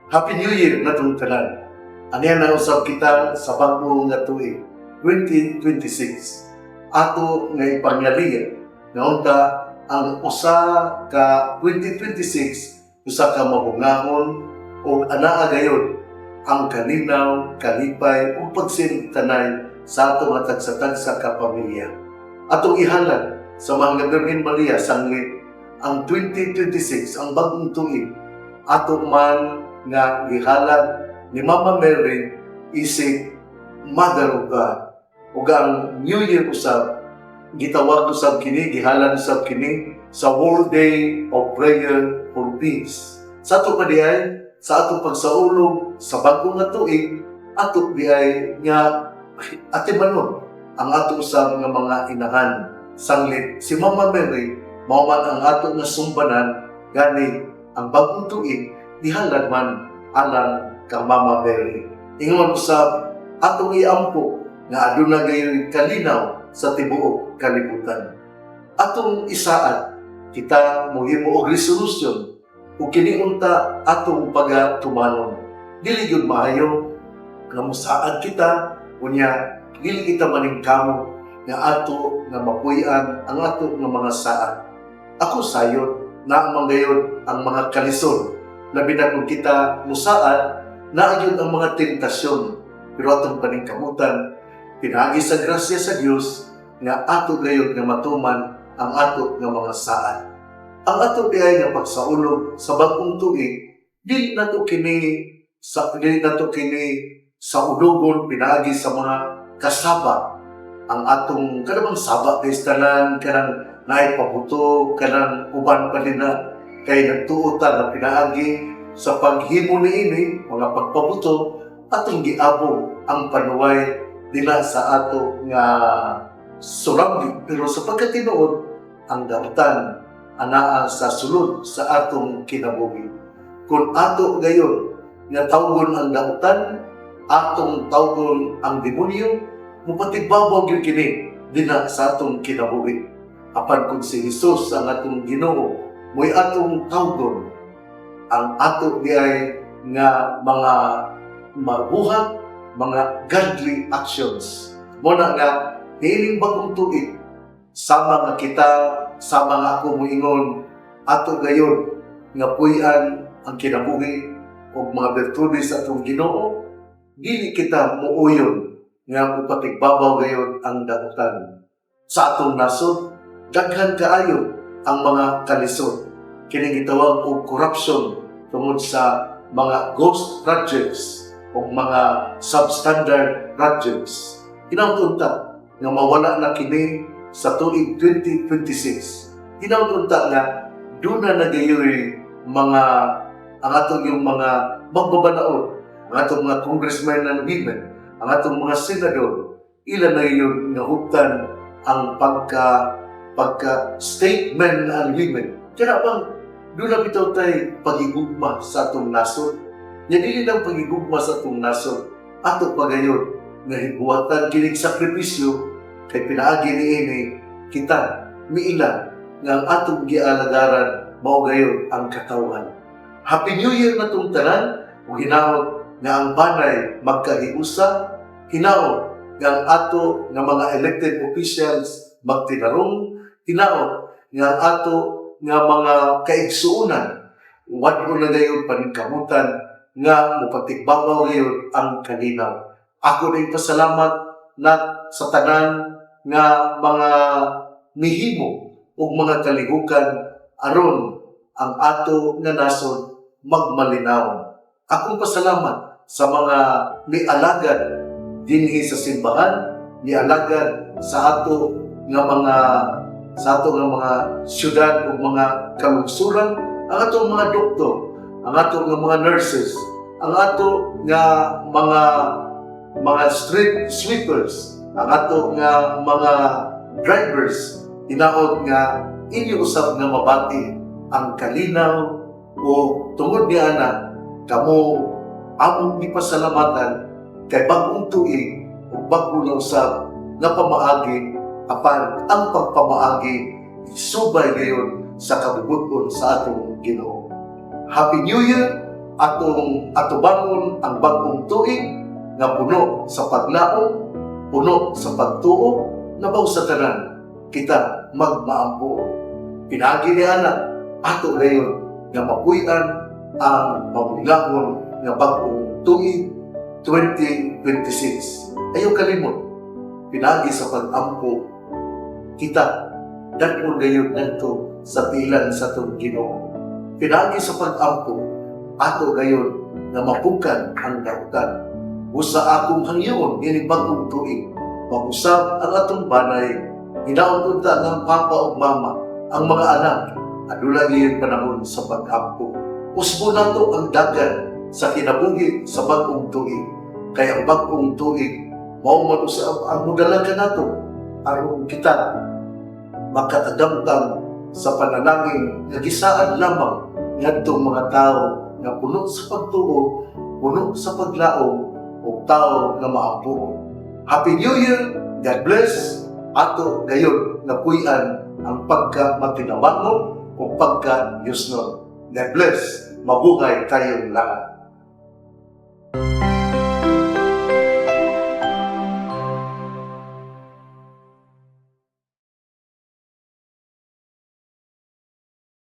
Happy New Year na itong tanan. Anihan na usab kita sa bagong nga tuig, 2026. Ato nga ipangyarihan nga unta ang usa ka 2026 usa ka mabungahon o anaa gayon ang kalinaw, kalipay o pagsintanay sa ato nga tagsa-tagsa ka pamilya. Atong ihalad sa mga Birhen Maria sanglit ang 2026 ang bagong tuig ato man nga gihalad ni Mama Mary isig Mother of God. Ug ang New Year usab gitawag usab kini, gihalad usab kini sa World Day of Prayer for Peace. Sa ato padiay, sa ato pagsaulog sa bagong nga tuig, ato diay nga atimanon ang ato usab nga mga inahan. Sanglit si Mama Mary mao man ang ato nga sumbanan gani ang bagong tuig dihalad man alang kang Mama Mary. Ingon usab atong iampo nga aduna gayoy kalinaw sa tibuok kalibutan. Atong isaan kita mohimo og resolution ug kini unta atong pagatumanon. Dili gyud maayo nga mosaad kita unya dili kita maningkamot nga ato nga mapuy-an ang ato nga mga saad. Ako sayod na mangayon ang mga kalisod. Labi na kung kita musaad, naagyon ang mga tentasyon. Pero atong paningkamutan, pinagi sa grasya sa Diyos, nga ato gayon nga matuman ang ato nga mga saad. Ang ato diay nga pagsaulog sa bagong tuig, dili nato kini sa ulogon pinagi sa mga kasaba. Ang atong kanang saba kay tanan kanang naay pabuto kanang uban pa din na kay nagtuotan na pinaagi sa paghimo niini mga pagpabuto atong giabong ang panuway dila sa ato nga sulamgi. Pero sa pagkatinuod ang daotan anaa sa sulod sa atong kinabuhi. Kung ato gayon nga tawgon ang daotan, atong tawgon ang demonyo, mupatigbabaw gyud kini dina sa atong kinabuhi. Apan kung si Jesus ang atong Ginoo, mo'y atong tawgon ang ato diay nga mga mabuhat, mga godly actions. Muna nga, niining bagong tuig, sama nga kita, sama nga ako moingon, ato gayon nga puy-an ang kinabuhi o mga bertudes sa atong Ginoo, dili kita muuyon nga upatigbabaw gayon ang daotan. Sa atong nasod, daghan kaayo ang mga kalisod. Kini gitawag og corruption tungod sa mga ghost projects o mga substandard projects. Kinautunta nga mawala na kini sa tuig 2026. Kinautunta nga doon na nagayoy mga ang atong yung mga magbabanaon, ang atong mga congressmen and women, ang atong mga senador, ilan na yun nga huptan ang pagka-statement and women. Kaya bang doon na bitaw tayo pagigugma sa atong nasod. Yan hindi lang pagigugma sa atong nasod. Ato pa gayon nga hibuhatan kining sakripisyo kay pinaagi niini kita miila nga ang atong gialadaran mao gayon ang katawan. Happy New Year na itong tanan o hinaot nga ang banay magkahiusa, hinaot nga ang ato nga mga elected officials magtinarong, hinaot nga ang ato nga mga kaigsuunan, wad mo na gayon paningkamutan nga mupatigbabaw gayon ang kalinaw. Ako na pasalamat na sa tanan nga mga mihimo o mga kalihukan aron ang ato nga nasod magmalinaw. Akong pasalamat sa mga nialagad dinhi sa simbahan, nialagad sa ato nga mga syudad o mga kalungsuran, ang atong mga doktor, ang atong mga nurses, ang ato nga mga street sweepers, ang ato nga mga drivers, hinaot nga inyo usab nga mabati ang kalinaw o tungod niya na kamo among ipasalamatan kay bagong tuig o bagong na usab nga pamaagi apan ang pagpamaagi subay gayon sa kabubuton sa atong Ginoo. Happy New Year! atong atubangon ang bagong tuig nga puno sa paglaom, puno sa pagtuo, nabaw sa tanan kita magmaampo. Pinagi ni anak ato gayon nga mapuy-an ang mamilahon nga bagong tuig 2026. Ayaw kalimot, pinagi sa pag-ampo kita dagko gayon ngadto sa pilan sa atong Ginoo. Pinagi sa pag-ampo ato gayon nga mapukan ang daotan. Usa akong hangyon ini bagong tuig, mag-usab ang atong banay, hinaon unta ng papa o mama ang mga anak, adula niyo panahon sa pag-ampo. Usbo nato ang dagan sa kinabuhi sa bagong tuig, kaya ang bagong tuig mao man usab ang mudalagan nato aron kita makatadamtam sa panalangin nga gisaan lamang ngadtong mga tao nga puno sa pagtuo, puno sa paglaom, o tao nga maampo. Happy New Year! God bless! Ato gayon nga puy-an ang pagka-matinabangon o pagka-yusnon. God bless! Mabuhay tayong lahat!